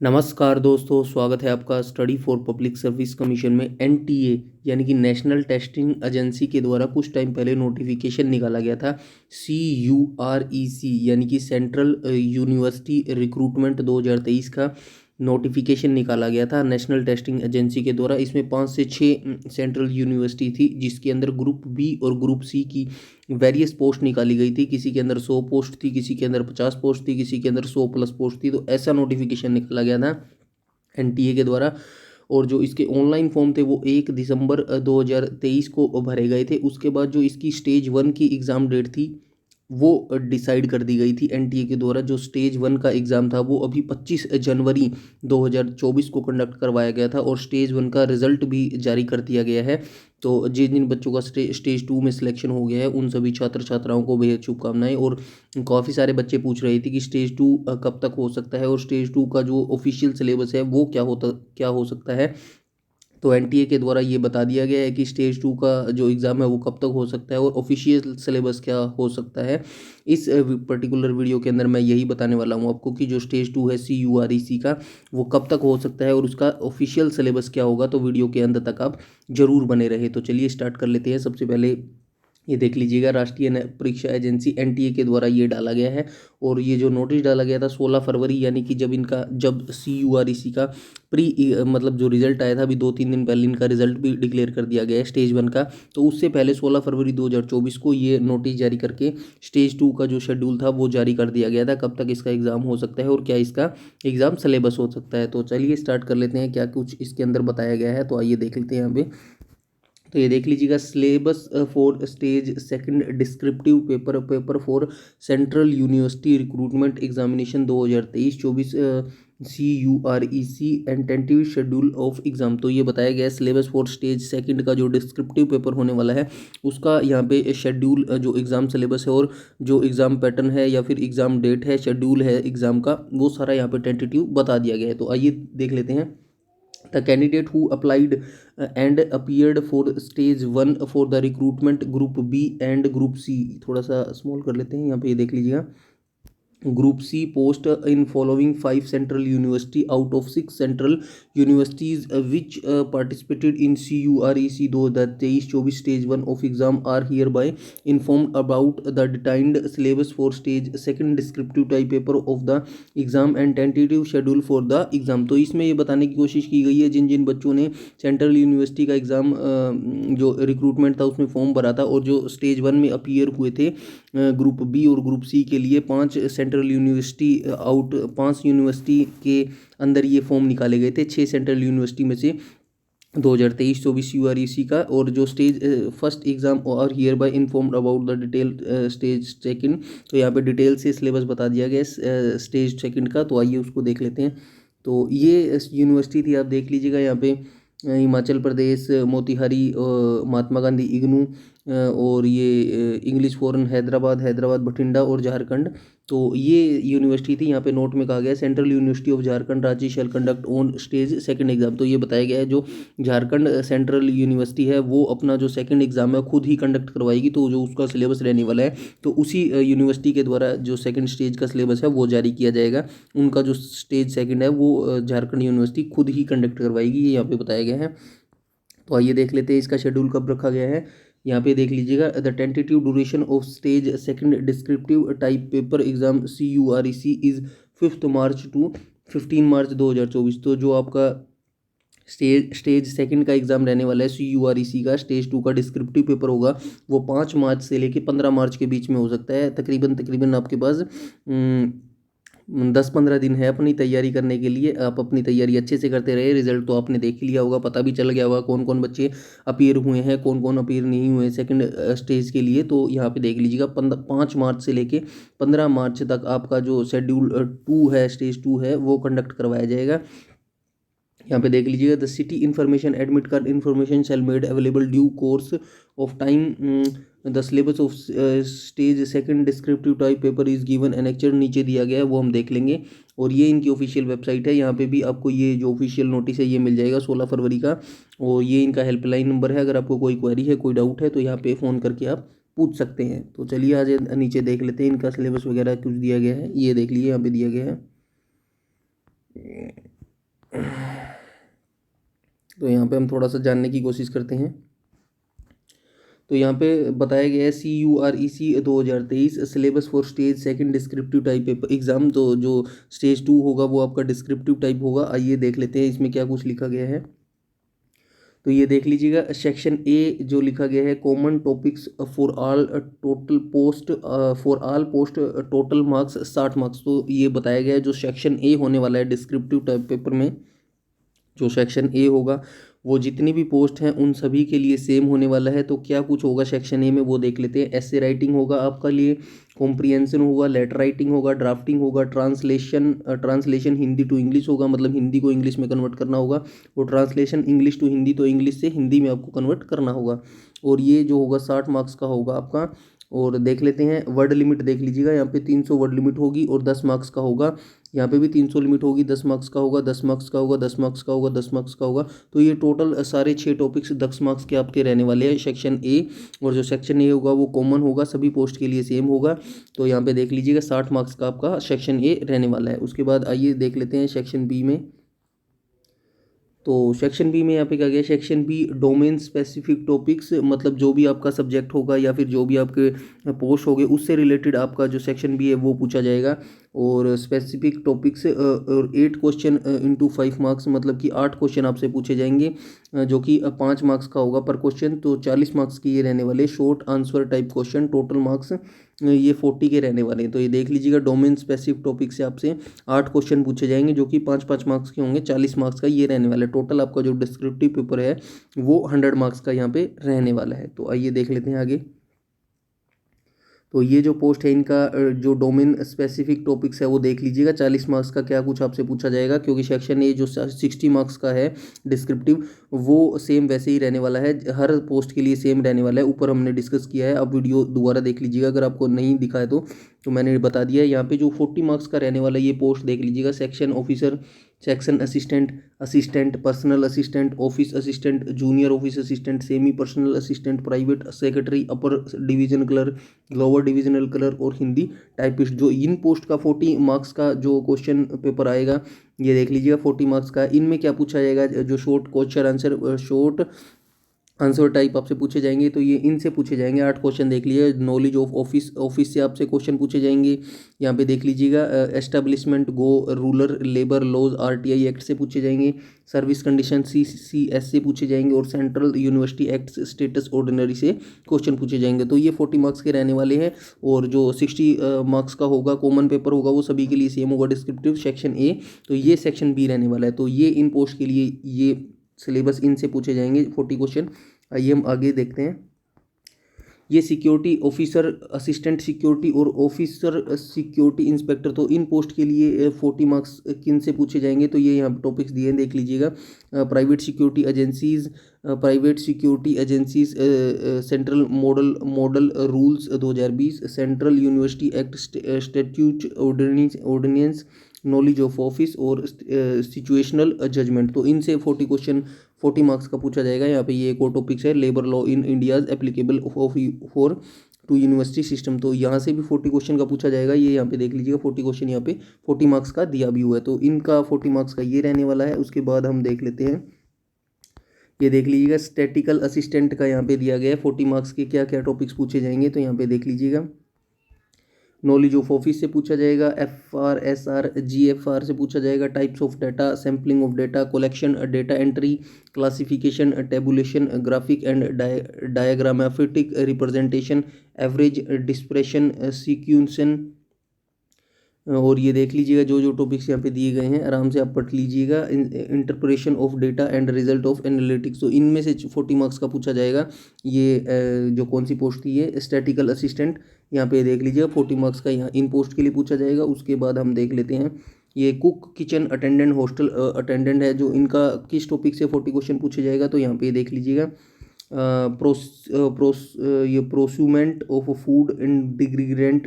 नमस्कार दोस्तों, स्वागत है आपका study for public service commission में। एनटीए यानी कि नेशनल टेस्टिंग एजेंसी के द्वारा कुछ टाइम पहले नोटिफिकेशन निकाला गया था। CUREC यानी कि सेंट्रल यूनिवर्सिटी रिक्रूटमेंट 2023 का नोटिफिकेशन निकाला गया था नेशनल टेस्टिंग एजेंसी के द्वारा। इसमें 5 से 6 सेंट्रल यूनिवर्सिटी थी, जिसके अंदर ग्रुप बी और ग्रुप सी की वेरियस पोस्ट निकाली गई थी। किसी के अंदर 100 पोस्ट थी, किसी के अंदर 50 पोस्ट थी, किसी के अंदर 100+ पोस्ट थी। तो ऐसा नोटिफिकेशन निकाला गया था एनटीए के द्वारा। और जो इसके ऑनलाइन फॉर्म थे वो 1 दिसंबर 2023 को भरे गए थे। उसके बाद जो इसकी स्टेज 1 की एग्ज़ाम डेट थी वो डिसाइड कर दी गई थी एनटीए के द्वारा। जो स्टेज 1 का एग्ज़ाम था वो अभी 25 जनवरी 2024 को कंडक्ट करवाया गया था, और स्टेज 1 का रिजल्ट भी जारी कर दिया गया है। तो जिन जिन बच्चों का स्टेज 2 में सिलेक्शन हो गया है उन सभी छात्र छात्राओं को बेहद शुभकामनाएं। और काफ़ी सारे बच्चे पूछ रहे थे कि स्टेज 2 कब तक हो सकता है, और स्टेज 2 का जो ऑफिशियल सिलेबस है वो क्या हो सकता है। तो एनटीए के द्वारा ये बता दिया गया है कि स्टेज 2 का जो एग्ज़ाम है वो कब तक हो सकता है और ऑफिशियल सिलेबस क्या हो सकता है। इस पर्टिकुलर वीडियो के अंदर मैं यही बताने वाला हूँ आपको कि जो स्टेज 2 है CUREC का, वो कब तक हो सकता है और उसका ऑफिशियल सिलेबस क्या होगा। तो वीडियो के अंत तक आप जरूर बने रहे। तो चलिए स्टार्ट कर लेते हैं। सबसे पहले ये देख लीजिएगा, राष्ट्रीय परीक्षा एजेंसी एनटीए के द्वारा ये डाला गया है। और ये जो नोटिस डाला गया था 16 फरवरी, यानी कि जब CUREC का मतलब जो रिजल्ट आया था, अभी 2-3 दिन पहले इनका रिजल्ट भी डिक्लेयर कर दिया गया है स्टेज 1 का। तो उससे पहले 16 फरवरी 2024 को ये नोटिस जारी करके स्टेज 2 का जो शेड्यूल था वो जारी कर दिया गया था, कब तक इसका एग्ज़ाम हो सकता है और क्या इसका एग्ज़ाम सिलेबस हो सकता है। तो चलिए स्टार्ट कर लेते हैं क्या कुछ इसके अंदर बताया गया है। तो आइए देख लेते हैं यहाँ पे। तो ये देख लीजिएगा, syllabus for stage 2 descriptive paper for central university recruitment examination 2023-24 CUREC and tentative schedule of exam. तो ये बताया गया है सिलेबस फॉर स्टेज 2 का जो डिस्क्रिप्टिव पेपर होने वाला है उसका यहाँ पे शेड्यूल, जो एग्ज़ाम सिलेबस है और जो एग्ज़ाम पैटर्न है या फिर एग्ज़ाम डेट है, शेड्यूल है एग्ज़ाम का, वो सारा यहाँ पे टेंटेटिव बता दिया गया है। तो आइए देख लेते हैं। The candidate who applied and appeared for stage 1 for the recruitment group B and group C, थोड़ा सा स्मॉल कर लेते हैं यहाँ पे, ये देख लीजिएगा। Group C post in following 5 central university out of 6 central universities which participated in CUREC 2023-24 stage 1 of exam are hereby informed about the detailed syllabus for stage 2 descriptive type paper of the exam and tentative schedule for the exam. तो इसमें ये बताने की कोशिश की गई है जिन जिन बच्चों ने सेंट्रल यूनिवर्सिटी का एग्ज़ाम जो रिक्रूटमेंट था उसमें फॉर्म भरा था और जो स्टेज 1 में अपीयर हुए थे ग्रुप बी और ग्रुप सी के लिए, 5 सेंट्रल यूनिवर्सिटी 5 यूनिवर्सिटी के अंदर ये फॉर्म निकाले गए थे 6 सेंट्रल यूनिवर्सिटी में से 2023-24 CUREC का। और जो स्टेज 1 एग्जाम और here bye informed about the detail stage 2, तो यहाँ पे डिटेल से सिलेबस बता दिया गया स्टेज 2 का। तो आइए उसको देख लेते हैं। तो ये यूनिवर्सिटी थी, आप देख लीजिएगा यहाँ पे, हिमाचल प्रदेश मोतीहारी, महात्मा गांधी इग्नू, और ये इंग्लिश फॉरेन हैदराबाद बठिंडा और झारखंड। तो ये यूनिवर्सिटी थी। यहाँ पे नोट में कहा गया है central university of Jharkhand Ranchi shall conduct on stage 2 exam. तो ये बताया गया है जो झारखंड सेंट्रल यूनिवर्सिटी है वो अपना जो 2 एग्जाम है खुद ही कंडक्ट करवाएगी। तो जो उसका सिलेबस रहने वाला है तो उसी यूनिवर्सिटी के द्वारा जो 2 स्टेज का सिलेबस है वो जारी किया जाएगा। उनका जो स्टेज 2 है वो झारखंड यूनिवर्सिटी खुद ही कंडक्ट करवाएगी, ये यहाँ पे बताया गया है। तो आइए देख लेते हैं इसका शेड्यूल कब रखा गया है। यहाँ पे देख लीजिएगा, the tentative duration of stage 2 descriptive type paper exam CUREC is 5 March two 15 मार्च 2024। तो जो आपका स्टेज 2 का एग्जाम रहने वाला है CUREC का, स्टेज 2 का डिस्क्रिप्टिव पेपर होगा वो 5 मार्च से लेके 15 मार्च के बीच में हो सकता है। तकरीबन आपके पास 10-15 दिन है अपनी तैयारी करने के लिए। आप अपनी तैयारी अच्छे से करते रहे। रिजल्ट तो आपने देख लिया होगा, पता भी चल गया होगा कौन कौन बच्चे अपीयर हुए हैं, कौन कौन अपीयर नहीं हुए 2 स्टेज के लिए। तो यहाँ पे देख लीजिएगा 5 मार्च से लेके 15 मार्च तक आपका जो शेड्यूल 2 है, स्टेज 2 है, वो कंडक्ट करवाया जाएगा। यहाँ पे देख लीजिएगा, the city information admit card information shall made available due course of time. The syllabus of stage 2 descriptive type paper is given annexure, नीचे दिया गया है वो हम देख लेंगे। और ये इनकी ऑफिशियल वेबसाइट है, यहाँ पे भी आपको ये जो ऑफिशियल नोटिस है ये मिल जाएगा 16 फरवरी का। और ये इनका हेल्पलाइन नंबर है, अगर आपको कोई क्वेरी है, कोई डाउट है तो यहाँ पे फ़ोन करके आप पूछ सकते हैं। तो चलिए आज नीचे देख लेते हैं इनका सिलेबस वगैरह कुछ दिया गया है। ये देख लीजिए यहाँ पे दिया गया है। तो यहाँ पे हम थोड़ा सा जानने की कोशिश करते हैं। तो यहाँ पे बताया गया है CUREC 2023 syllabus for stage second descriptive type paper exam. तो जो स्टेज 2 होगा वो आपका डिस्क्रिप्टिव टाइप होगा। आइए देख लेते हैं इसमें क्या कुछ लिखा गया है। तो ये देख लीजिएगा, सेक्शन ए जो लिखा गया है, common topics for all post total marks 60 marks. तो ये बताया गया है जो सेक्शन ए होने वाला है डिस्क्रिप्टिव टाइप पेपर में, जो सेक्शन ए होगा वो जितनी भी पोस्ट हैं उन सभी के लिए सेम होने वाला है। तो क्या कुछ होगा सेक्शन ए में वो देख लेते हैं। एसे राइटिंग होगा आपका लिए, कॉम्प्रिहेंशन होगा, लेटर राइटिंग होगा, ड्राफ्टिंग होगा, ट्रांसलेशन हिंदी टू इंग्लिश होगा, मतलब हिंदी को इंग्लिश में कन्वर्ट करना होगा, और ट्रांसलेशन इंग्लिश टू हिंदी, तो इंग्लिश से हिंदी में आपको कन्वर्ट करना होगा। और ये जो होगा 60 मार्क्स का होगा आपका। और देख लेते हैं वर्ड लिमिट, देख लीजिएगा यहाँ पे 300 वर्ड लिमिट होगी और 10 मार्क्स का होगा। यहाँ पे भी 300 लिमिट होगी, 10 मार्क्स का होगा, 10 मार्क्स का होगा, 10 मार्क्स का होगा, 10 मार्क्स का होगा। तो ये टोटल सारे 6 टॉपिक्स 10 मार्क्स के आपके रहने वाले हैं सेक्शन ए। और जो सेक्शन ए होगा वो कॉमन होगा, सभी पोस्ट के लिए सेम होगा। तो यहाँ पे देख लीजिएगा 60 मार्क्स का आपका सेक्शन ए रहने वाला है। उसके बाद आइए देख लेते हैं सेक्शन बी में। तो सेक्शन बी में यहाँ पे क्या गया, section B domain specific topics, मतलब जो भी आपका सब्जेक्ट होगा या फिर जो भी आपके पोस्ट होंगे उससे रिलेटेड आपका जो सेक्शन बी है वो पूछा जाएगा। और स्पेसिफिक टॉपिक्स और 8 क्वेश्चन इंटू 5 मार्क्स, मतलब कि 8 क्वेश्चन आपसे पूछे जाएंगे जो कि 5 मार्क्स का होगा पर क्वेश्चन। तो 40 मार्क्स की ये रहने वाले short answer type question, total marks ये 40 के रहने वाले हैं। तो ये देख लीजिएगा, डोमेन स्पेसिफिक टॉपिक से आपसे 8 क्वेश्चन पूछे जाएंगे जो कि 5-5 मार्क्स के होंगे, 40 मार्क्स का ये रहने वाला है। टोटल आपका जो डिस्क्रिप्टिव पेपर है वो 100 मार्क्स का यहाँ पे रहने वाला है। तो आइए देख लेते हैं आगे। तो ये जो पोस्ट है इनका जो डोमेन स्पेसिफिक टॉपिक्स है वो देख लीजिएगा, 40 मार्क्स का क्या कुछ आपसे पूछा जाएगा, क्योंकि सेक्शन ए जो 60 मार्क्स का है डिस्क्रिप्टिव वो सेम वैसे ही रहने वाला है, हर पोस्ट के लिए सेम रहने वाला है। ऊपर हमने डिस्कस किया है, अब वीडियो दोबारा देख लीजिएगा अगर आपको नहीं दिखा है तो मैंने बता दिया है। यहाँ पे जो 40 मार्क्स का रहने वाला है ये पोस्ट देख लीजिएगा, section officer, section assistant, personal assistant, office assistant, junior office assistant, semi personal assistant, private secretary, upper division clerk, lower divisional clerk और हिंदी टाइपिस्ट। जो इन पोस्ट का 40 मार्क्स का जो क्वेश्चन पेपर आएगा ये देख लीजिएगा 40 मार्क्स का। इनमें क्या पूछा जाएगा, जो शॉर्ट आंसर टाइप आपसे पूछे जाएंगे, तो ये इनसे पूछे जाएंगे 8 क्वेश्चन देख लीजिए। नॉलेज ऑफ ऑफिस से आपसे क्वेश्चन पूछे जाएंगे। यहाँ पे देख लीजिएगा, establishment go rural labour laws RTI act से पूछे जाएंगे। सर्विस कंडीशन CCS से पूछे जाएंगे और central university act status ordinary से क्वेश्चन पूछे जाएंगे। तो ये 40 मार्क्स के रहने वाले हैं। और जो 60 मार्क्स का होगा कॉमन पेपर होगा वो सभी के लिए सेम होगा डिस्क्रिप्टिव सेक्शन ए। तो ये सेक्शन बी रहने वाला है। तो ये इन पोस्ट के लिए ये सिलेबस इनसे पूछे जाएंगे 40 क्वेश्चन। आइए हम आगे देखते हैं। ये सिक्योरिटी ऑफिसर, असिस्टेंट सिक्योरिटी और ऑफिसर सिक्योरिटी इंस्पेक्टर, तो इन पोस्ट के लिए 40 मार्क्स किन से पूछे जाएंगे, तो ये यहाँ टॉपिक्स दिए हैं देख लीजिएगा। Private security agencies central model rules 2020, central university act statute ordinance, knowledge of office और सिचुएशनल जजमेंट। तो इनसे 40 मार्क्स का पूछा जाएगा। यहाँ पे ये एक और टॉपिक्स है, labour law in India's applicable for to university system. तो यहाँ से भी 40 क्वेश्चन का पूछा जाएगा। ये यहाँ पे देख लीजिएगा 40 क्वेश्चन यहाँ पे 40 मार्क्स का दिया भी हुआ है। तो इनका 40 मार्क्स का ये रहने वाला है। उसके बाद हम देख लेते हैं, ये देख लीजिएगा स्टैटिकल असिस्टेंट का यहाँ पे दिया गया है 40 मार्क्स के क्या क्या टॉपिक्स पूछे जाएंगे। तो यहाँ पे देख लीजिएगा, नॉलेज ऑफ ऑफिस से पूछा जाएगा, FRSR GFR से पूछा जाएगा, types of data, sampling of data, collection, data entry, classification, tabulation, graphic and diagrammatic representation, average dispersion, sequencing. और ये देख लीजिएगा जो जो टॉपिक्स यहाँ पे दिए गए हैं आराम से आप पढ़ लीजिएगा। Interpretation of data and result of analytics, तो इनमें से 40 मार्क्स का पूछा जाएगा। ये जो कौन सी पोस्ट की है, स्टैटिकल असिस्टेंट, यहाँ पे देख लीजिएगा 40 मार्क्स का यहाँ इन पोस्ट के लिए पूछा जाएगा। उसके बाद हम देख लेते हैं, ये cook, kitchen attendant, hostel attendant है, जो इनका किस टॉपिक से 40 क्वेश्चन पूछे जाएगा। तो यहाँ पे देख लीजिएगा, ये procurement of food ingredient,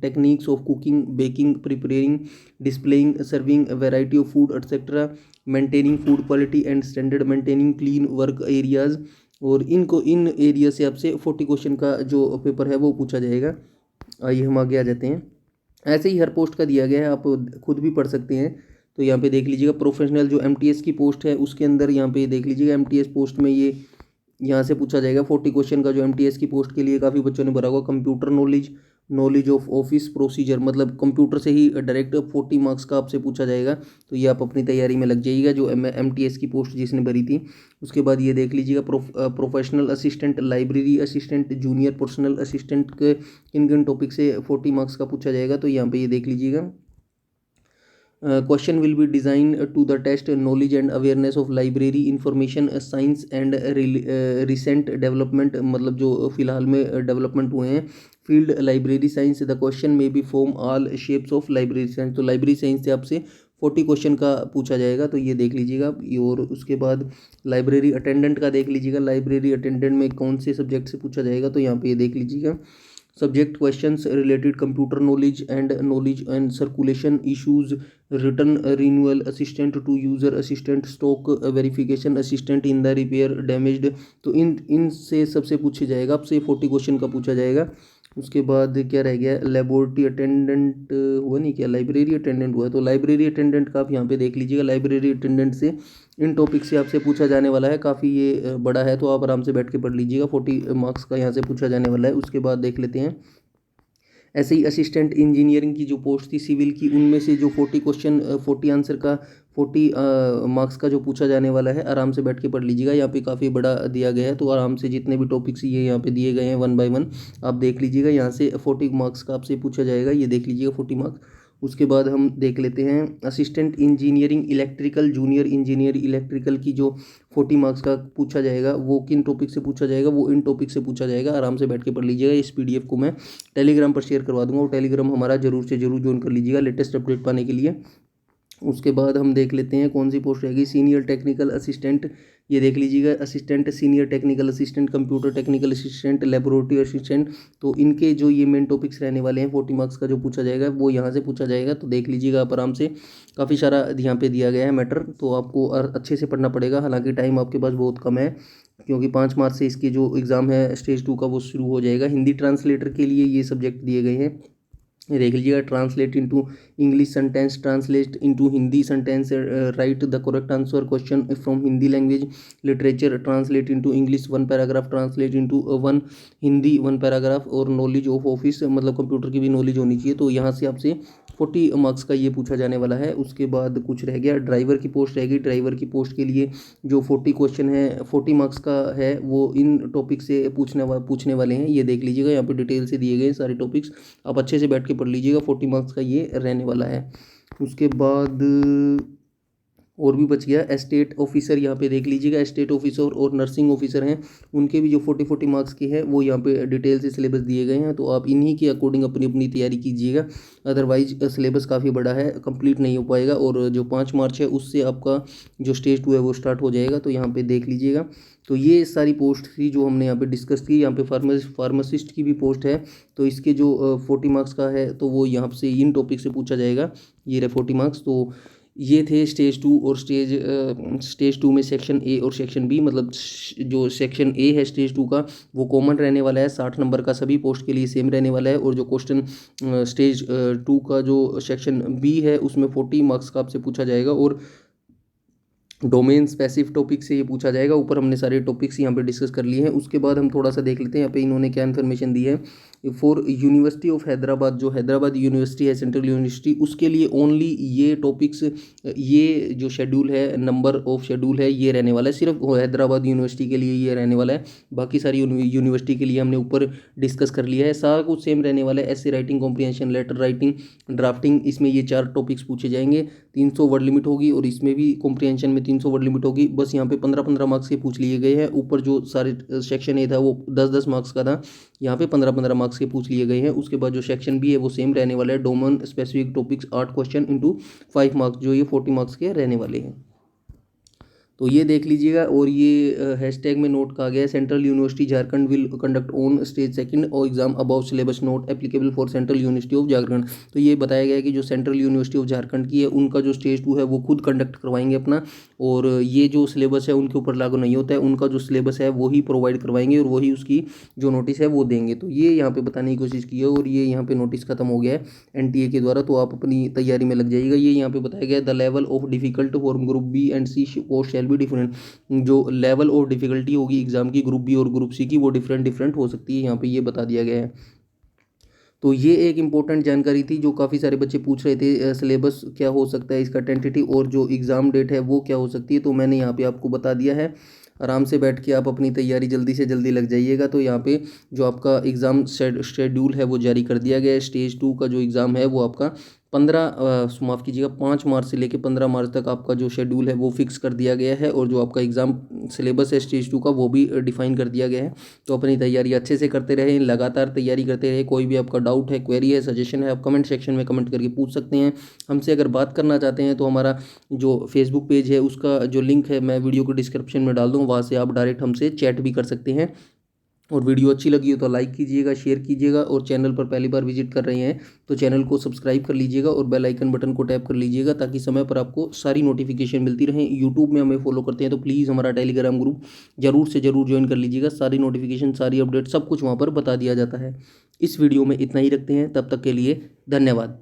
techniques of cooking, baking, preparing, displaying, serving variety of food etcetera, maintaining food quality and standard, maintaining clean work areas. और इन एरिया से आपसे 40 क्वेश्चन का जो पेपर है वो पूछा जाएगा। आइए हम आगे आ जाते हैं। ऐसे ही हर पोस्ट का दिया गया है, आप खुद भी पढ़ सकते हैं। तो यहाँ पे देख लीजिएगा प्रोफेशनल जो एमटीएस की पोस्ट है उसके अंदर यहाँ पे देख लीजिएगा एमटीएस पोस्ट में ये यहाँ से पूछा जाएगा 40 क्वेश्चन का जो एमटीएस की पोस्ट के लिए काफ़ी बच्चों ने भरा हुआ। Computer knowledge, knowledge of office procedure, मतलब कंप्यूटर से ही डायरेक्ट 40 मार्क्स का आपसे पूछा जाएगा। तो ये आप अपनी तैयारी में लग जाइएगा जो एमटीएस की पोस्ट जिसने भरी थी। उसके बाद ये देख लीजिएगा professional assistant, library assistant, junior personal assistant के किन किन टॉपिक से 40 मार्क्स का पूछा जाएगा। तो यहाँ पे ये देख लीजिएगा question will be design to the test knowledge and awareness of library information science and recent development, मतलब जो फिलहाल में डेवलपमेंट हुए हैं field library science. The question may be form all shapes of library science. तो library science से आपसे 40 question का पूछा जाएगा। तो ये देख लीजिएगा। और उसके बाद लाइब्रेरी अटेंडेंट का देख लीजिएगा, लाइब्रेरी अटेंडेंट में कौन से सब्जेक्ट से पूछा जाएगा। तो यहाँ पे ये देख लीजिएगा subject questions related computer knowledge and circulation issues, return renewal assistant to user assistant, stock verification assistant in the repair damaged. तो इनसे सबसे पूछे जाएगा, आपसे 40 क्वेश्चन का पूछा जाएगा। उसके बाद क्या रह गया, लेबोरेटरी अटेंडेंट हुआ नहीं क्या, लाइब्रेरी अटेंडेंट हुआ। तो लाइब्रेरी अटेंडेंट का आप यहाँ पे देख लीजिएगा। लाइब्रेरी अटेंडेंट से इन टॉपिक से आपसे पूछा जाने वाला है। काफ़ी ये बड़ा है तो आप आराम से बैठ के पढ़ लीजिएगा। 40 मार्क्स का यहाँ से पूछा जाने वाला है। उसके बाद देख लेते हैं ऐसे ही असिस्टेंट इंजीनियरिंग की जो पोस्ट थी सिविल की, उनमें से जो 40 क्वेश्चन 40 आंसर का 40 मार्क्स का जो पूछा जाने वाला है, आराम से बैठ के पढ़ लीजिएगा। यहाँ पे काफ़ी बड़ा दिया गया है तो आराम से जितने भी टॉपिक्स ये यहाँ पे दिए गए हैं 1 बाय 1 आप देख लीजिएगा। यहाँ से 40 मार्क्स का आपसे पूछा जाएगा, ये देख लीजिएगा 40 मार्क्स। उसके बाद हम देख लेते हैं assistant engineering electrical, junior engineer electrical की जो 40 मार्क्स का पूछा जाएगा वो किन टॉपिक से पूछा जाएगा, वो इन टॉपिक से पूछा जाएगा। आराम से बैठ के पढ़ लीजिएगा। इस पीडीएफ को मैं टेलीग्राम पर शेयर करवा दूंगा और टेलीग्राम हमारा जरूर से जरूर ज्वाइन कर लीजिएगा लेटेस्ट अपडेट पाने के लिए। उसके बाद हम देख लेते हैं कौन सी पोस्ट रहेगी, सीनियर टेक्निकल असिस्टेंट, ये देख लीजिएगा assistant, senior technical assistant, computer technical assistant, laboratory assistant. तो इनके जो ये मेन टॉपिक्स रहने वाले हैं 40 मार्क्स का जो पूछा जाएगा वो यहाँ से पूछा जाएगा। तो देख लीजिएगा आप आराम से, काफ़ी सारा यहाँ पे दिया गया है मैटर, तो आपको अच्छे से पढ़ना पड़ेगा। हालांकि टाइम आपके पास बहुत कम है क्योंकि 5 मार्च से इसके जो एग्ज़ाम है स्टेज 2 का वो शुरू हो जाएगा। हिंदी ट्रांसलेटर के लिए ये सब्जेक्ट दिए गए हैं, देख लीजिएगा। Translate into English sentence, translate into Hindi sentence, right the correct answer question from Hindi language literature, translate into English 1 paragraph, translate into 1 Hindi 1 paragraph, और नॉलेज ऑफ ऑफिस, मतलब कंप्यूटर की भी नॉलेज होनी चाहिए। तो यहाँ से आपसे 40 मार्क्स का ये पूछा जाने वाला है। उसके बाद कुछ रह गया, ड्राइवर की पोस्ट रहेगी। ड्राइवर की पोस्ट के लिए जो 40 क्वेश्चन है 40 मार्क्स का है वो इन टॉपिक से पूछने वाले हैं। ये देख लीजिएगा, यहाँ पे डिटेल से दिए गए सारे टॉपिक्स, आप अच्छे से बैठ के पढ़ लीजिएगा। 40 मार्क्स का ये रहने वाला है। उसके बाद और भी बच गया एस्टेट ऑफिसर, यहाँ पे देख लीजिएगा। एस्टेट ऑफिसर और नर्सिंग ऑफिसर हैं, उनके भी जो 40 मार्क्स के हैं वो यहाँ पे डिटेल से सिलेबस दिए गए हैं। तो आप इन्हीं के अकॉर्डिंग अपनी अपनी तैयारी कीजिएगा, अदरवाइज सिलेबस काफ़ी बड़ा है, कंप्लीट नहीं हो पाएगा। और जो 5 मार्च है उससे आपका जो स्टेज 2 है वो स्टार्ट हो जाएगा। तो यहाँ पे देख लीजिएगा। तो ये सारी पोस्ट थी जो हमने यहाँ पे डिस्कस की। यहाँ पे फार्मासिस्ट की भी पोस्ट है, तो इसके जो 40 मार्क्स का है तो वो यहाँ से इन टॉपिक से पूछा जाएगा। ये रहे 40 मार्क्स। तो ये थे स्टेज 2 और स्टेज 2 में सेक्शन ए और सेक्शन बी, मतलब जो सेक्शन ए है स्टेज 2 का वो कॉमन रहने वाला है, 60 नंबर का सभी पोस्ट के लिए सेम रहने वाला है। और जो क्वेश्चन स्टेज 2 का जो सेक्शन बी है उसमें 40 मार्क्स का आपसे पूछा जाएगा और डोमेन स्पेसिफिक टॉपिक से ये पूछा जाएगा। ऊपर हमने सारे टॉपिक्स यहाँ पे डिस्कस कर लिए हैं। उसके बाद हम थोड़ा सा देख लेते हैं यहाँ पे इन्होंने क्या इन्फॉर्मेशन दी है फॉर यूनिवर्सिटी ऑफ हैदराबाद। जो हैदराबाद यूनिवर्सिटी है सेंट्रल यूनिवर्सिटी, उसके लिए ओनली ये टॉपिक्स, ये जो शेड्यूल है, नंबर ऑफ शेड्यूल है, ये रहने वाला है। सिर्फ हैदराबाद यूनिवर्सिटी के लिए ये रहने वाला है, बाकी सारी यूनिवर्सिटी के लिए हमने ऊपर डिस्कस कर लिया है। सारा कुछ सेम रहने वाला है। ऐसे writing, comprehension, letter writing, drafting, इसमें ये 4 टॉपिक्स पूछे जाएंगे। 300 वर्ड लिमिट होगी और इसमें भी कॉम्प्रिहेंशन में 300 वर्ड लिमिट होगी। बस यहाँ पे 15-15 मार्क्स के पूछ लिए गए हैं। ऊपर जो सारे सेक्शन ए था वो 10-10 मार्क्स का था, यहाँ पे 15-15 मार्क्स के पूछ लिए गए हैं। उसके बाद जो सेक्शन बी है वो सेम रहने वाला है, domain specific topics 8 question into 5 marks, जो ये 40 मार्क्स के रहने वाले हैं। तो ये देख लीजिएगा। और ये हैशटैग में नोट कहा गया है, central university Jharkhand will conduct on stage second और exam about syllabus not applicable for central university of Jharkhand. तो ये बताया गया है कि जो सेंट्रल यूनिवर्सिटी ऑफ झारखंड की है उनका जो स्टेज 2 है वो खुद कंडक्ट करवाएंगे अपना, और ये जो सिलेबस है उनके ऊपर लागू नहीं होता है, उनका जो सिलेबस है वही प्रोवाइड करवाएंगे और वही उसकी जो नोटिस है वो देंगे। तो ये यहाँ पे बताने की कोशिश की है और ये यहाँ पे नोटिस खत्म हो गया है एनटीए के द्वारा, तो आप अपनी तैयारी में लग जाइएगा। ये यहाँ पे बताया गया है, the level of difficult for group B and C post shall be different. जो लेवल ऑफ डिफिकल्टी होगी एग्जाम की ग्रुप बी और ग्रुप सी की वो डिफरेंट हो सकती है, यहाँ पे ये बता दिया गया है। तो ये एक इम्पोर्टेंट जानकारी थी जो काफ़ी सारे बच्चे पूछ रहे थे, सिलेबस क्या हो सकता है इसका टेंटेटिव और जो एग्ज़ाम डेट है वो क्या हो सकती है, तो मैंने यहाँ पे आपको बता दिया है। आराम से बैठ के आप अपनी तैयारी जल्दी से जल्दी लग जाइएगा। तो यहाँ पे जो आपका एग्ज़ाम शेड्यूल है वो जारी कर दिया गया है। स्टेज 2 का जो एग्ज़ाम है वो आपका माफ़ कीजिएगा 5 मार्च से लेकर 15 मार्च तक आपका जो शेड्यूल है वो फिक्स कर दिया गया है, और जो आपका एग्ज़ाम सिलेबस है स्टेज 2 का वो भी डिफाइन कर दिया गया है। तो अपनी तैयारी अच्छे से करते रहें, लगातार तैयारी करते रहें। कोई भी आपका डाउट है, क्वेरी है, सजेशन है, आप कमेंट सेक्शन में कमेंट करके पूछ सकते हैं। हमसे अगर बात करना चाहते हैं तो हमारा जो फेसबुक पेज है उसका जो लिंक है मैं वीडियो को डिस्क्रिप्शन में डाल दूँ, वहाँ से आप डायरेक्ट हमसे चैट भी कर सकते हैं। और वीडियो अच्छी लगी हो तो लाइक कीजिएगा, शेयर कीजिएगा, और चैनल पर पहली बार विजिट कर रहे हैं तो चैनल को सब्सक्राइब कर लीजिएगा और बेल आइकन बटन को टैप कर लीजिएगा ताकि समय पर आपको सारी नोटिफिकेशन मिलती रहें। यूट्यूब में हमें फॉलो करते हैं तो प्लीज़ हमारा टेलीग्राम ग्रुप जरूर से जरूर ज्वाइन कर लीजिएगा। सारी नोटिफिकेशन, सारी अपडेट सब कुछ वहाँ पर बता दिया जाता है। इस वीडियो में इतना ही रखते हैं, तब तक के लिए धन्यवाद।